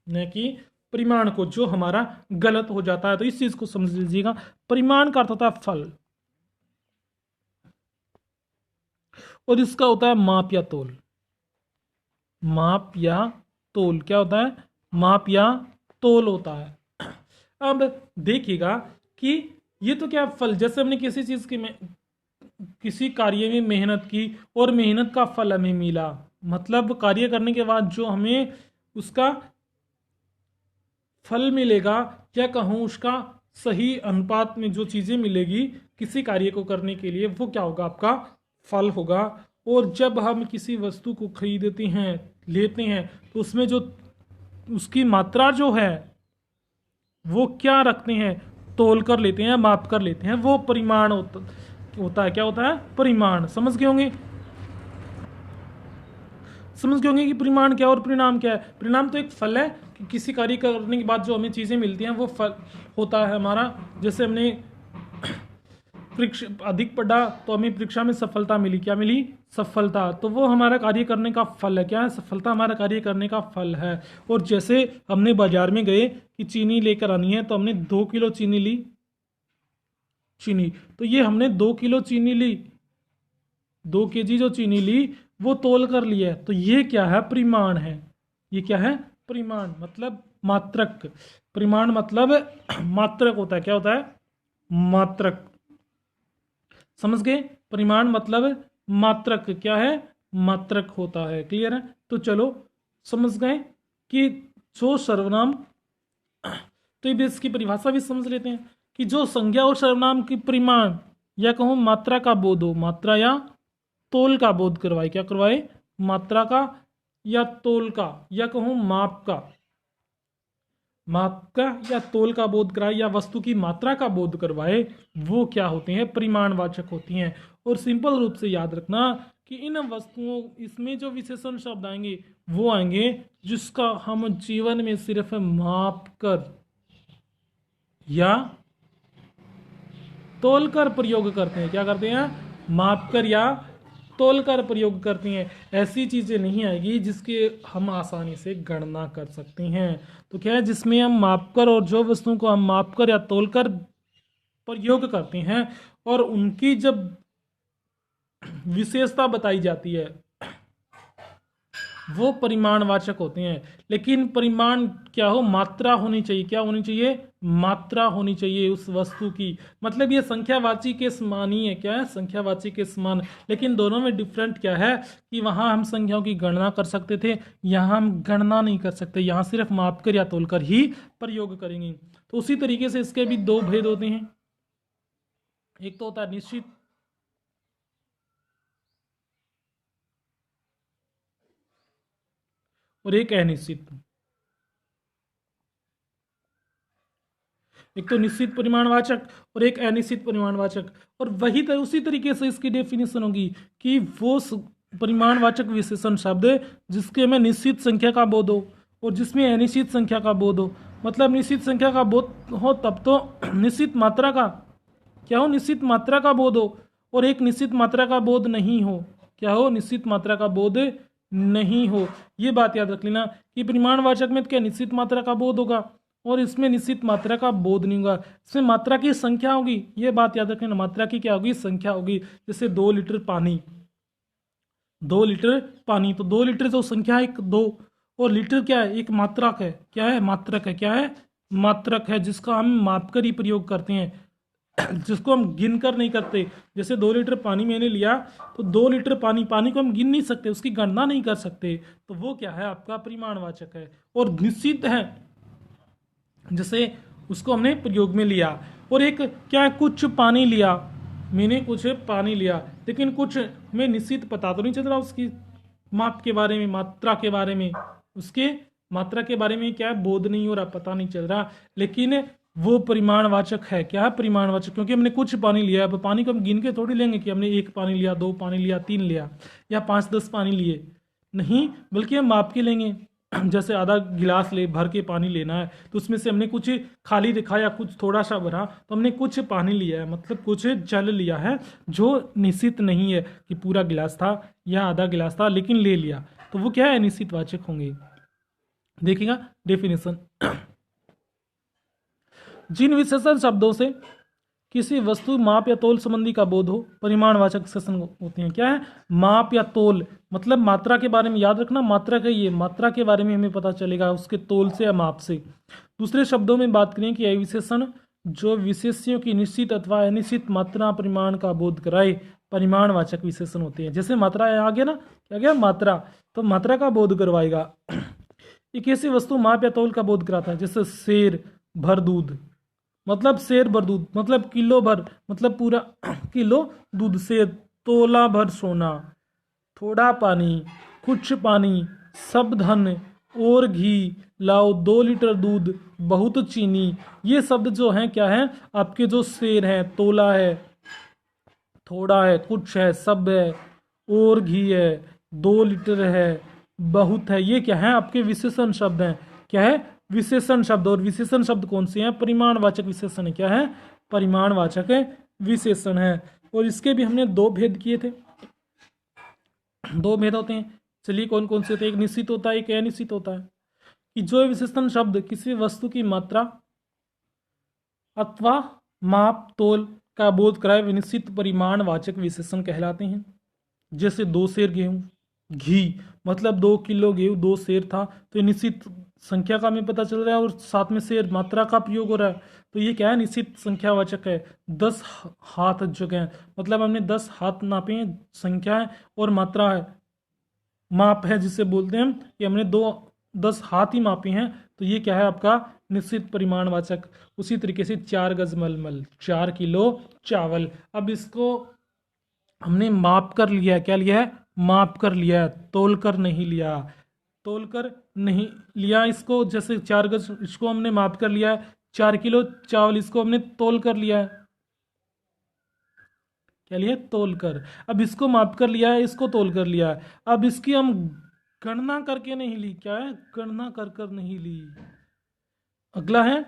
न कि परिमाण को, जो हमारा गलत हो जाता है। तो इस चीज को समझ लीजिएगा। परिमाण का अर्थ होता है फल, और इसका होता है माप या तोल। माप या तोल क्या होता है? माप या तोल होता है। अब देखिएगा कि ये तो क्या फल, जैसे हमने किसी चीज की किसी कार्य में मेहनत की और मेहनत का फल हमें मिला, मतलब कार्य करने के बाद जो हमें उसका फल मिलेगा, क्या कहूँ, उसका सही अनुपात में जो चीजें मिलेगी किसी कार्य को करने के लिए, वो क्या होगा? आपका फल होगा। और जब हम किसी वस्तु को खरीदते हैं, लेते हैं, तो उसमें जो उसकी मात्रा जो है वो क्या रखते हैं? तोल कर लेते हैं, माप कर लेते हैं, वो परिमाण होता है। क्या होता है? परिमाण। समझ गए होंगे कि परिमाण क्या और परिणाम क्या है। परिणाम तो एक फल है कि किसी कार्य करने के बाद जो हमें चीजें मिलती हैं वो फल होता है हमारा। जैसे हमने अधिक पढ़ा तो हमें परीक्षा में सफलता मिली। क्या मिली? सफलता। तो वो हमारा कार्य करने का फल है। क्या है? सफलता हमारा कार्य करने का फल है। और जैसे हमने बाजार में गए कि चीनी लेकर आनी है, तो हमने 2 किलो चीनी ली, चीनी। तो ये हमने 2 किलो चीनी ली, 2 केजी जो चीनी ली वो तोल कर लिया है, तो ये क्या है? परिमाण है। ये क्या है? परिमाण, मतलब मात्रक। परिमाण मतलब मात्रक होता है। क्या होता है? मात्रक। समझ गए? परिमाण मतलब मात्रक क्या है? मात्रक होता है। क्लियर है? तो चलो समझ गए कि जो सर्वनाम, तो ये इसकी परिभाषा भी समझ लेते हैं कि जो संज्ञा और सर्वनाम की परिमाण या कहूं मात्रा का बोध हो, मात्रा या तोल का बोध करवाए। क्या करवाए? मात्रा का या तोल का, या कहूं माप का या तोल का बोध कराए, या वस्तु की मात्रा का बोध करवाए, वो क्या होते हैं? परिमाणवाचक होती हैं। और सिंपल रूप से याद रखना कि इन वस्तुओं, इसमें जो विशेषण शब्द आएंगे वो आएंगे जिसका हम जीवन में सिर्फ माप कर या तोल कर प्रयोग करते हैं। क्या करते हैं? माप कर या तोल कर प्रयोग करती हैं। ऐसी चीजें नहीं आएगी जिसके हम आसानी से गणना कर सकते हैं। तो क्या है? जिसमें हम मापकर, और जो वस्तुओं को हम मापकर या तोलकर प्रयोग करते हैं और उनकी जब विशेषता बताई जाती है वो परिमाणवाचक होते हैं। लेकिन परिमाण क्या हो? मात्रा होनी चाहिए। क्या होनी चाहिए? मात्रा होनी चाहिए उस वस्तु की। मतलब ये संख्यावाची के समान ही है। क्या है? संख्यावाची के समान। लेकिन दोनों में डिफरेंट क्या है कि वहां हम संख्याओं की गणना कर सकते थे, यहां हम गणना नहीं कर सकते। यहां सिर्फ मापकर या तोलकर ही प्रयोग करेंगे। तो उसी तरीके से इसके भी दो भेद होते हैं। एक तो होता है निश्चित, और एक अनिश्चित। एक तो निश्चित परिमाणवाचक और एक अनिश्चित परिमाणवाचक। और वही उसी तरीके से इसकी डेफिनेशन होगी कि वो परिमाणवाचक विशेषण शब्द जिसके में निश्चित संख्या का बोध हो और जिसमें अनिश्चित संख्या का बोध हो। मतलब निश्चित संख्या का बोध हो तब तो निश्चित मात्रा का क्या हो? निश्चित मात्रा का बोध हो, और एक निश्चित मात्रा का बोध नहीं हो। क्या हो? निश्चित मात्रा का बोध नहीं हो। ये बात याद रख लेना कि परिमाणवाचक में तो क्या निश्चित मात्रा का बोध होगा और इसमें निश्चित मात्रा का बोध नहीं होगा। इसमें मात्रा की संख्या होगी। ये बात याद रखना, मात्रा की क्या होगी? संख्या होगी। जैसे 2 लीटर पानी, 2 लीटर पानी, तो 2 लीटर जो संख्या है एक, दो, और लीटर क्या है? एक मात्रक है। क्या है? मात्रक है। क्या है? मात्रक है, जिसका हम मापकर ही प्रयोग करते हैं, जिसको हम गिन कर नहीं करते। जैसे 2 लीटर पानी मैंने लिया, तो 2 लीटर पानी को हम गिन नहीं सकते, उसकी गणना नहीं कर सकते। तो वो क्या है? आपका परिमाणवाचक है। और निश्चित है, जैसे उसको हमने प्रयोग में लिया। और एक क्या है? कुछ पानी लिया, मैंने कुछ पानी लिया, लेकिन कुछ हमें निश्चित पता तो नहीं चल रहा उसकी माप के बारे में, मात्रा के बारे में, उसके मात्रा के बारे में क्या है? बोध नहीं हो रहा, पता नहीं चल रहा, लेकिन वो परिमाणवाचक है। क्या है? परिमाणवाचक, क्योंकि हमने कुछ पानी लिया। अब पानी को हम गिन के थोड़ी लेंगे कि हमने 1 पानी लिया, 2 पानी लिया, 3 लिया, या 5-10 पानी लिए, नहीं, बल्कि हम माप के लेंगे। जैसे आधा गिलास ले भर के पानी लेना है, तो उसमें से हमने कुछ खाली रखा या कुछ थोड़ा सा भरा, तो हमने कुछ पानी लिया है, मतलब कुछ जल लिया है, जो निश्चित नहीं है कि पूरा गिलास था या आधा गिलास था, लेकिन ले लिया, तो वो क्या है? निश्चित वाचक होंगे। देखिएगा डेफिनेशन। जिन विशेषण शब्दों से किसी वस्तु माप या तोल संबंधी का बोध हो, परिमाणवाचक विशेषण होते हैं। क्या है? माप या तोल, मतलब मात्रा के बारे में याद रखना, मात्रा का ये मात्रा के बारे में हमें पता चलेगा उसके तोल से या माप से। दूसरे शब्दों में बात करें कि यह विशेषण जो विशेष्यों की निश्चित अथवा अनिश्चित मात्रा परिमाण का बोध कराए, परिमाणवाचक विशेषण होते हैं। जैसे मात्रा आ गया ना, क्या गया? मात्रा, तो मात्रा का बोध करवाएगा। एक ऐसी वस्तु माप या तोल का बोध कराता है, जैसे शेर भर दूध, मतलब शेर भर दूध, मतलब किलो भर, मतलब पूरा किलो दूध से। तोला भर सोना, थोड़ा पानी, कुछ पानी, सब धन, और घी लाओ, 2 लीटर दूध, बहुत चीनी। ये शब्द जो हैं क्या हैं? आपके जो शेर हैं, तोला है, थोड़ा है, कुछ है, सब है, और घी है, 2 लीटर है, बहुत है, ये क्या है? आपके विशेषण शब्द हैं। क्या है? विशेषण शब्द। और विशेषण शब्द कौन से हैं? परिमाणवाचक विशेषण है। क्या है? परिमाणवाचक विशेषण है। और इसके भी हमने 2 भेद किए थे। 2 भेद होते हैं, चलिए कौन कौन से होते हैं? एक निश्चित होता है, एक अनिश्चित होता है। कि जो विशेषण शब्द किसी वस्तु की मात्रा अथवा माप तोल का बोध कराए वे निश्चित परिमाणवाचक विशेषण कहलाते हैं। जैसे 2 सेर गेहूं, घी, मतलब 2 किलो गेहूं 2 सेर था, तो ये निश्चित संख्या का हमें पता चल रहा है और साथ में सेर मात्रा का प्रयोग हो रहा है, तो ये क्या है, निश्चित संख्यावाचक है। 10 हाथ जगह है, मतलब हमने 10 हाथ नापे हैं, संख्या है और मात्रा है, माप है जिसे बोलते हैं कि हमने 10 हाथ ही मापे हैं, तो ये क्या है आपका निश्चित परिमाणवाचक। उसी तरीके से 4 गज मलमल, 4 किलो चावल। अब इसको हमने माप कर लिया है, क्या लिया है, माप कर लिया है, तोल कर नहीं लिया, तोल कर नहीं लिया इसको। जैसे 4 गज इसको हमने माप कर लिया है, 4 किलो चावल इसको हमने तोल कर लिया है, क्या लिया, तोल कर। अब इसको माप कर लिया है, इसको तोल कर लिया है, अब इसकी हम गणना करके नहीं ली, क्या है, गणना कर कर नहीं ली। अगला है,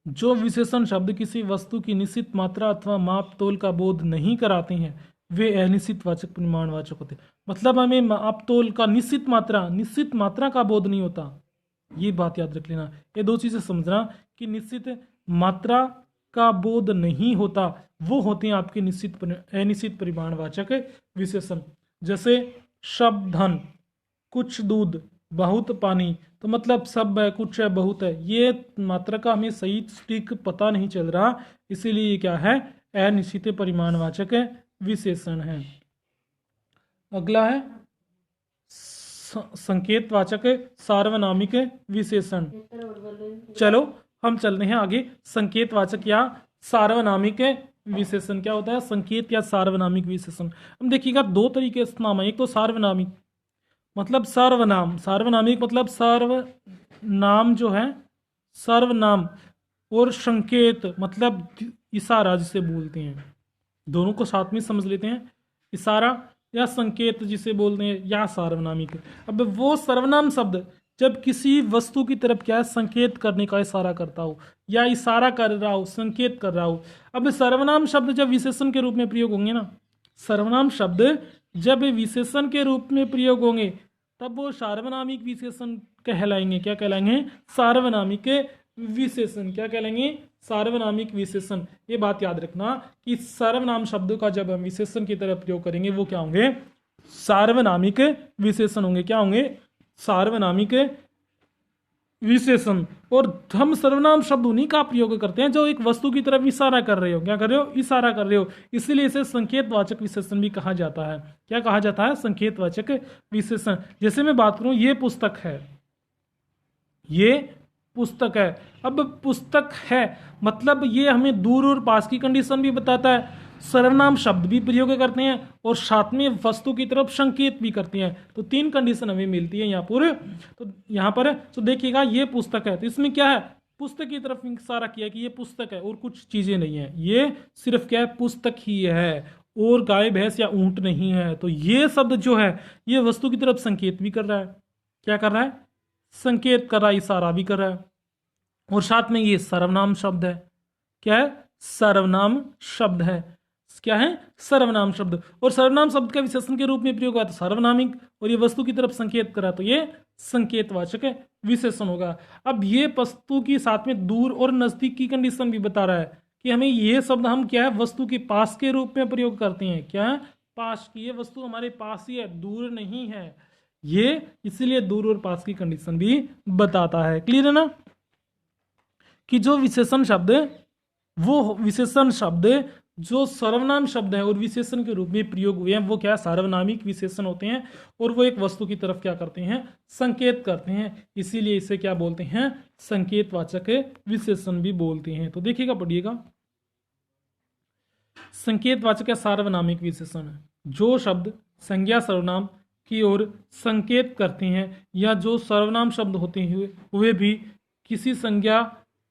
जो विशेषण शब्द किसी वस्तु की निश्चित मात्रा अथवा माप तोल का बोध नहीं कराते हैं वे अनिश्चित वाचक परिमाणवाचक होते हैं। मतलब हमें माप तोल का निश्चित मात्रा का बोध नहीं होता, ये बात याद रख लेना। ये 2 चीजें समझना कि निश्चित मात्रा का बोध नहीं होता, वो होते हैं आपके अनिश्चित परिमाणवाचक विशेषण। जैसे शब्द धन, कुछ दूध, बहुत पानी, तो मतलब सब है, कुछ है, बहुत है, ये मात्रा का हमें सही ठीक पता नहीं चल रहा, इसीलिए ये क्या है, अनिश्चित परिमाणवाचक विशेषण है। अगला है संकेतवाचक सार्वनामिक विशेषण। चलो हम चल रहे हैं आगे। संकेतवाचक या सार्वनामिक विशेषण क्या होता है, संकेत या सार्वनामिक विशेषण। हम देखिएगा 2 तरीके से नाम है, एक तो सार्वनामिक मतलब सर्वनाम, सार्वनामिक मतलब सर्वनाम जो है, सर्वनाम, और संकेत मतलब इशारा जिसे बोलते हैं, दोनों को साथ में समझ लेते हैं, इशारा या संकेत जिसे बोलते हैं, या सार्वनामिक। अब वो सर्वनाम शब्द जब किसी वस्तु की तरफ क्या है, संकेत करने का इशारा करता हो, या इशारा कर रहा हो, संकेत कर रहा हो। अब सर्वनाम शब्द जब विशेषण के रूप में प्रयोग होंगे ना, सर्वनाम शब्द जब विशेषण के रूप में प्रयोग होंगे तब वो सार्वनामिक विशेषण कहलाएंगे। क्या कहलाएंगे, सार्वनामिक विशेषण। क्या कहलाएंगे, सार्वनामिक विशेषण। ये बात याद रखना कि सर्वनाम शब्द का जब हम विशेषण की तरफ प्रयोग करेंगे वो क्या होंगे, सार्वनामिक विशेषण होंगे। क्या होंगे, सार्वनामिक विशेषण। और हम सर्वनाम शब्द उन्हीं का प्रयोग करते हैं जो एक वस्तु की तरफ इशारा कर रहे हो। क्या कर रहे हो, इशारा कर रहे हो, इसीलिए इसे संकेतवाचक विशेषण भी कहा जाता है। क्या कहा जाता है, संकेतवाचक विशेषण। जैसे मैं बात करूं, ये पुस्तक है, ये पुस्तक है। अब पुस्तक है मतलब ये हमें दूर और पास की कंडीशन भी बताता है, सर्वनाम शब्द भी प्रयोग करते हैं और साथ में वस्तु की तरफ संकेत भी करते हैं। तो 3 कंडीशन हमें मिलती है यहाँ पर। तो यहाँ पर तो देखिएगा ये पुस्तक है, तो इसमें क्या है, पुस्तक की तरफ इशारा किया कि ये पुस्तक है और कुछ चीजें नहीं है, ये सिर्फ क्या है, पुस्तक ही है और गाय भैंस या ऊंट नहीं है। तो ये शब्द जो है ये वस्तु की तरफ संकेत भी कर रहा है। क्या कर रहा है, संकेत कर रहा है, इशारा भी कर रहा है, और साथ में ये सर्वनाम शब्द है। क्या है, सर्वनाम शब्द है। क्या है, सर्वनाम शब्द। और सर्वनाम शब्द का विशेषण के रूप में प्रयोग हुआ तो सर्वनामिक, और ये वस्तु की तरफ संकेत करा तो ये संकेतवाचक विशेषण होगा। अब ये वस्तु की साथ में दूर और नजदीक की कंडीशन भी बता रहा है कि हमें ये शब्द हम क्या है, वस्तु के पास के रूप में प्रयोग करते हैं। क्या है, पास की, ये वस्तु हमारे पास ही है, दूर नहीं है ये, इसीलिए दूर और पास की कंडीशन भी बताता है। क्लियर है ना, कि जो विशेषण शब्द, वो विशेषण शब्द जो सर्वनाम शब्द है और विशेषण के रूप में प्रयोग हुए हैं वो क्या, सार्वनामिक विशेषण होते हैं, और वो एक वस्तु की तरफ क्या करते हैं, संकेत करते हैं, इसीलिए इसे क्या बोलते हैं, संकेतवाचक विशेषण भी बोलते हैं। तो देखिएगा, पढ़िएगा, संकेतवाचक या सार्वनामिक विशेषण, जो शब्द संज्ञा सर्वनाम की ओर संकेत करते हैं या जो सर्वनाम शब्द होते हैं वे भी किसी संज्ञा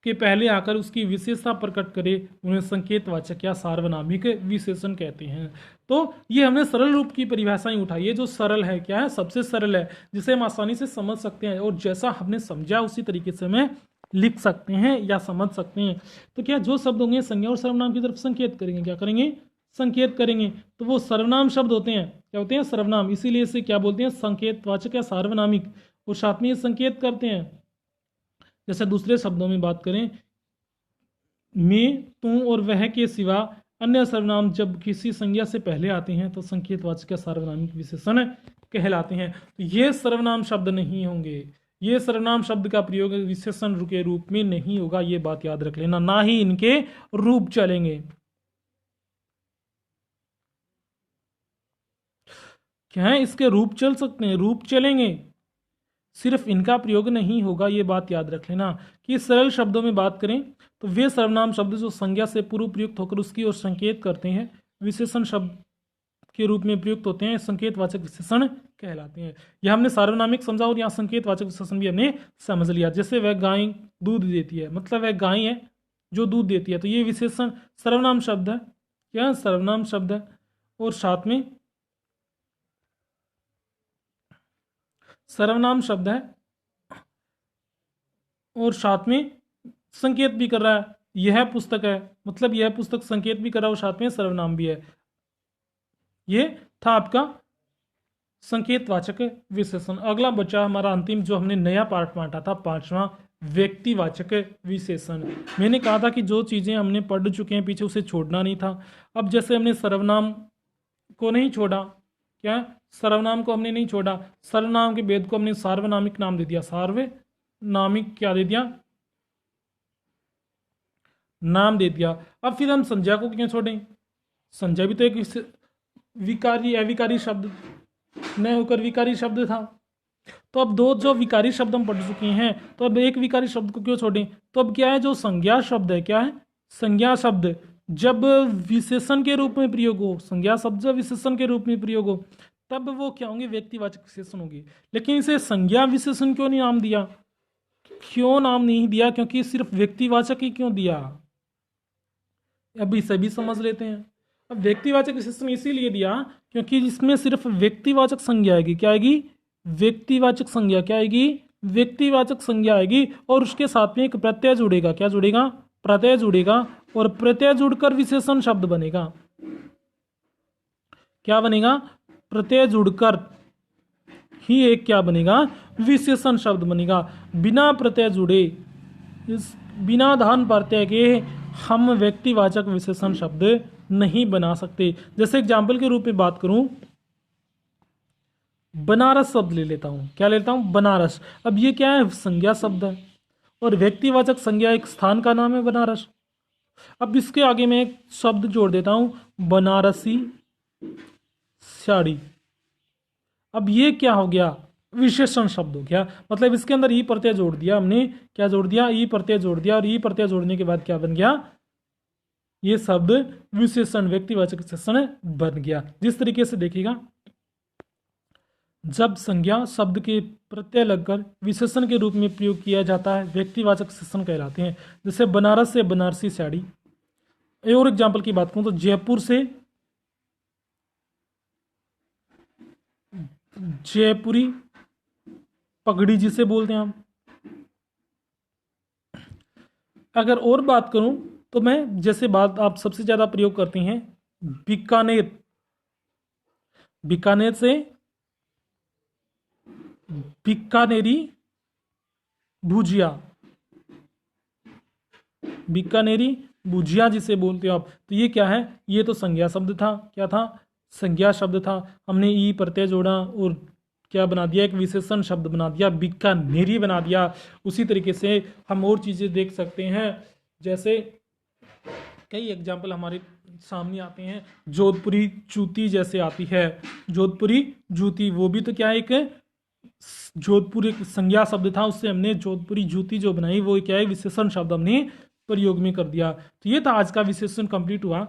के पहले आकर उसकी विशेषता प्रकट करे उन्हें संकेतवाचक या सार्वनामिक विशेषण कहते हैं। तो ये हमने सरल रूप की परिभाषाएं उठाई है, जो सरल है, क्या है, सबसे सरल है, जिसे हम आसानी से समझ सकते हैं और जैसा हमने समझा उसी तरीके से हमें लिख सकते हैं या समझ सकते हैं। तो क्या, जो शब्द होंगे संज्ञा और सर्वनाम की तरफ संकेत करेंगे, क्या करेंगे, संकेत करेंगे, तो वो सर्वनाम शब्द होते हैं। क्या होते हैं, सर्वनाम, इसीलिए इसे क्या बोलते हैं, संकेतवाचक या सार्वनामिक, और साथ में ये संकेत करते हैं। जैसे दूसरे शब्दों में बात करें, में, तू और वह के सिवा अन्य सर्वनाम जब किसी संज्ञा से पहले आते हैं तो संकेतवाचक या सार्वनामिक विशेषण कहलाते हैं। तो ये सर्वनाम शब्द नहीं होंगे, ये सर्वनाम शब्द का प्रयोग विशेषण के रूप में नहीं होगा, ये बात याद रख लेना, ना ही इनके रूप चलेंगे। क्या है, इसके रूप चल सकते हैं, रूप चलेंगे, सिर्फ इनका प्रयोग नहीं होगा, ये बात याद रख लेना। कि सरल शब्दों में बात करें तो वे सर्वनाम शब्द जो संज्ञा से पूर्व प्रयुक्त होकर उसकी ओर संकेत करते हैं विशेषण शब्द के रूप में प्रयुक्त होते हैं, संकेतवाचक विशेषण कहलाते हैं। यह हमने सार्वनामिक समझा और यहाँ संकेतवाचक विशेषण भी हमने समझ लिया। जैसे वह गाय दूध देती है, मतलब वह गाय है जो दूध देती है, तो ये विशेषण सर्वनाम शब्द है, क्या सर्वनाम शब्द है, और साथ में सर्वनाम शब्द है और साथ में संकेत भी कर रहा है, यह पुस्तक है, मतलब यह पुस्तक संकेत भी कर रहा है और साथ में सर्वनाम भी है। ये था आपका संकेतवाचक विशेषण। अगला बचा हमारा अंतिम, जो हमने नया पार्ट बांटा था, पांचवा, व्यक्तिवाचक विशेषण। मैंने कहा था कि जो चीजें हमने पढ़ चुके हैं पीछे, उसे छोड़ना नहीं था। अब जैसे हमने सर्वनाम को नहीं छोड़ा, क्या सर्वनाम को हमने नहीं छोड़ा, सर्वनाम के भेद को हमने सार्वनामिक नाम दे दिया, सार्वनामिक क्या दे दिया, नाम दे दिया। अब फिर हम संज्ञा को क्यों छोड़ें, संज्ञा भी तो एक विकारी अविकारी शब्द न होकर विकारी शब्द था। तो अब दो जो विकारी शब्द हम पढ़ चुके हैं, तो अब एक विकारी शब्द को क्यों छोड़ें। तो अब क्या है, जो संज्ञा शब्द है, क्या है, संज्ञा शब्द जब विशेषण के रूप में प्रयोग हो, संज्ञा शब्द जब विशेषण के रूप में प्रयोग हो, तब वो क्या होंगे, व्यक्तिवाचक विशेषण होंगे। लेकिन इसे संज्ञा विशेषण क्यों नहीं नाम दिया, क्यों नाम नहीं दिया, क्योंकि सिर्फ व्यक्तिवाचक ही क्यों दिया, अब इसे भी समझ लेते हैं। अब व्यक्तिवाचक विशेषण इसीलिए दिया क्योंकि इसमें सिर्फ व्यक्तिवाचक संज्ञा आएगी, क्या आएगी, व्यक्तिवाचक संज्ञा, क्या आएगी, व्यक्तिवाचक संज्ञा आएगी, और उसके साथ में एक प्रत्यय जुड़ेगा, क्या जुड़ेगा, प्रत्यय जुड़ेगा, और प्रत्यय जुड़कर विशेषण शब्द बनेगा, क्या बनेगा, प्रत्यय जुड़कर ही एक क्या बनेगा, विशेषण शब्द बनेगा। बिना प्रत्यय जुड़े, इस बिना धान प्रत्यय के हम व्यक्तिवाचक विशेषण शब्द नहीं बना सकते। जैसे एग्जाम्पल के रूप में बात करूं, बनारस शब्द ले लेता हूं, क्या लेता हूं, बनारस। अब ये क्या है, संज्ञा शब्द है और व्यक्तिवाचक संज्ञा एक स्थान का नाम है बनारस। अब इसके आगे मैं एक शब्द जोड़ देता हूं, बनारसी साड़ी। अब ये क्या हो गया, विशेषण शब्द हो गया, मतलब इसके अंदर ई प्रत्यय जोड़ दिया हमने, क्या जोड़ दिया, ई प्रत्यय जोड़ दिया, और ई प्रत्यय जोड़ने के बाद क्या बन गया, ये शब्द विशेषण, व्यक्तिवाचक विशेषण बन गया। जिस तरीके से देखिएगा, जब संज्ञा शब्द के प्रत्यय लगकर विशेषण के रूप में प्रयोग किया जाता है, व्यक्तिवाचक विशेषण कहलाते हैं। जैसे बनारस से बनारसी साड़ी। एक और एग्जाम्पल की बात करूं तो जयपुर से जयपुरी पगड़ी जिसे बोलते हैं हम। अगर और बात करूं तो मैं, जैसे बात आप सबसे ज्यादा प्रयोग करते हैं, बीकानेर, बीकानेर से बीकानेरी भुजिया, बीकानेरी भुजिया जिसे बोलते हो आप, तो ये क्या है, ये तो संज्ञा शब्द था, क्या था, संज्ञा शब्द था। हमने ई प्रत्यय जोड़ा और क्या बना दिया, एक विशेषण शब्द बना दिया, बीकानेरी बना दिया। उसी तरीके से हम और चीजें देख सकते हैं, जैसे कई एग्जाम्पल हमारे सामने आते हैं, जोधपुरी जूती जैसे आती है, जोधपुरी जूती, वो भी तो क्या है, एक जोधपुर एक संज्ञा शब्द था, उससे हमने जोधपुरी जूती जो बनाई, वो क्या है, विशेषण शब्द हमने प्रयोग में कर दिया। तो ये था आज का विशेषण कंप्लीट हुआ,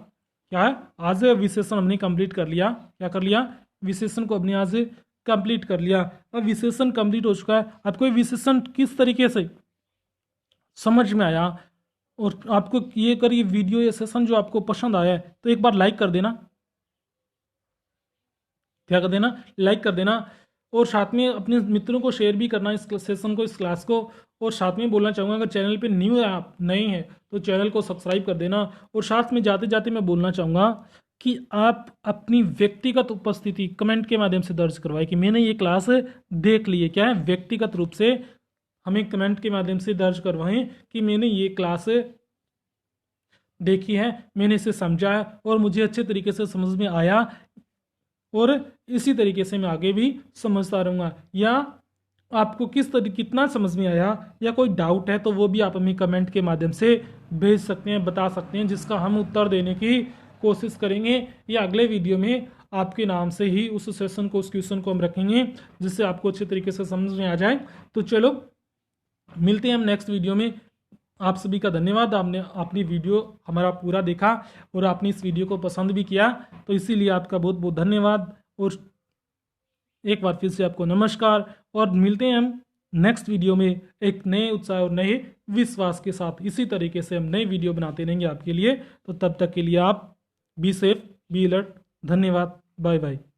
क्या है, आज विशेषण हमने कंप्लीट कर लिया, क्या कर लिया, विशेषण को हमने आज कंप्लीट कर लिया। अब विशेषण कंप्लीट हो चुका है, आपको विशेषण किस तरीके से समझ में आया, और आपको ये कर, ये वीडियो या सेशन जो आपको पसंद आया है, तो एक बार लाइक कर देना, क्या कर देना, लाइक कर देना, और साथ में अपने मित्रों को शेयर भी करना इस सेशन को, इस क्लास को। और साथ में बोलना चाहूँगा, अगर चैनल पे न्यू है, आप नए हैं, तो चैनल को सब्सक्राइब कर देना। और साथ में जाते जाते मैं बोलना चाहूँगा कि आप अपनी व्यक्तिगत उपस्थिति कमेंट के माध्यम से दर्ज करवाएं कि मैंने ये क्लास देख ली है, क्या है, व्यक्तिगत रूप से हमें कमेंट के माध्यम से दर्ज करवाएं कि मैंने ये क्लास देखी है, मैंने इसे समझा है और मुझे अच्छे तरीके से समझ में आया, और इसी तरीके से मैं आगे भी समझता रहूँगा। या आपको कितना समझ में आया या कोई डाउट है तो वो भी आप हमें कमेंट के माध्यम से भेज सकते हैं, बता सकते हैं, जिसका हम उत्तर देने की कोशिश करेंगे, या अगले वीडियो में आपके नाम से ही उस सेशन को, उस क्वेश्चन को हम रखेंगे, जिससे आपको अच्छे तरीके से समझ में आ जाए। तो चलो मिलते हैं हम नेक्स्ट वीडियो में। आप सभी का धन्यवाद, आपने अपनी वीडियो हमारा पूरा देखा और आपने इस वीडियो को पसंद भी किया, तो इसीलिए आपका बहुत बहुत धन्यवाद। और एक बार फिर से आपको नमस्कार, और मिलते हैं हम नेक्स्ट वीडियो में एक नए उत्साह और नए विश्वास के साथ। इसी तरीके से हम नई वीडियो बनाते रहेंगे आपके लिए। तो तब तक के लिए आप बी सेफ, बी अलर्ट। धन्यवाद, बाय बाय।